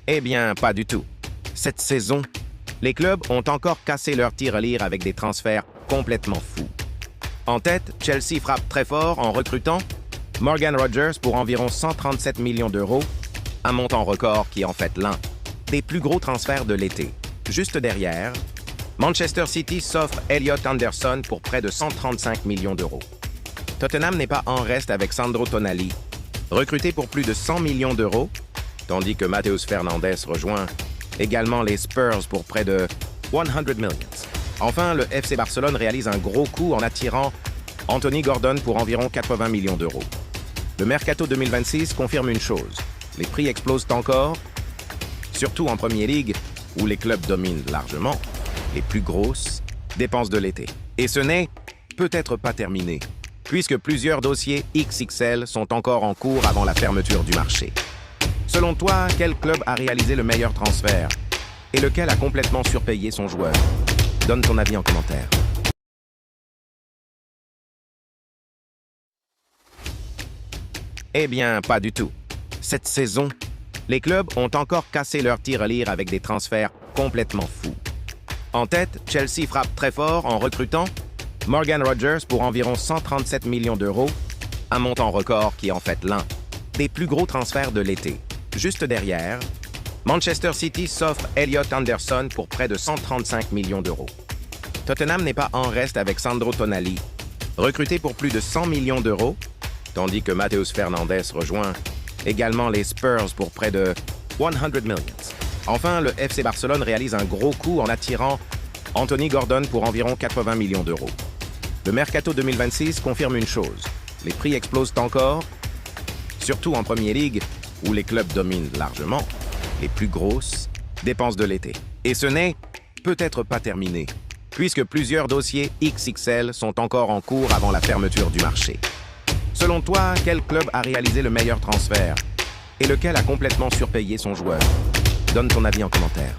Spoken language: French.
Eh bien, pas du tout. Cette saison, les clubs ont encore cassé leur tirelire avec des transferts complètement fous. En tête, Chelsea frappe très fort en recrutant Morgan Rogers pour environ 137 millions d'euros, un montant record qui est en fait l'un des plus gros transferts de l'été. Juste derrière, Manchester City s'offre Elliot Anderson pour près de 135 millions d'euros. Tottenham n'est pas en reste avec Sandro Tonali, recruté pour plus de 100 millions d'euros, tandis que Matheus Fernandes rejoint également les Spurs pour près de 100 millions. Enfin, le FC Barcelone réalise un gros coup en attirant Anthony Gordon pour environ 80 millions d'euros. Le Mercato 2026 confirme une chose, les prix explosent encore, surtout en Premier League, où les clubs dominent largement les plus grosses dépenses de l'été. Et ce n'est peut-être pas terminé, puisque plusieurs dossiers XXL sont encore en cours avant la fermeture du marché. Selon toi, quel club a réalisé le meilleur transfert et lequel a complètement surpayé son joueur? Donne ton avis en commentaire. Eh bien, pas du tout. Cette saison, les clubs ont encore cassé leur tirelire avec des transferts complètement fous. En tête, Chelsea frappe très fort en recrutant Morgan Rogers pour environ 137 millions d'euros, un montant record qui est en fait l'un des plus gros transferts de l'été. Juste derrière, Manchester City s'offre Elliot Anderson pour près de 135 millions d'euros. Tottenham n'est pas en reste avec Sandro Tonali, recruté pour plus de 100 millions d'euros, tandis que Matheus Fernandes rejoint également les Spurs pour près de 100 millions. Enfin, le FC Barcelone réalise un gros coup en attirant Anthony Gordon pour environ 80 millions d'euros. Le Mercato 2026 confirme une chose, les prix explosent encore, surtout en Premier League, où les clubs dominent largement les plus grosses dépenses de l'été. Et ce n'est peut-être pas terminé, puisque plusieurs dossiers XXL sont encore en cours avant la fermeture du marché. Selon toi, quel club a réalisé le meilleur transfert et lequel a complètement surpayé son joueur? Donne ton avis en commentaire.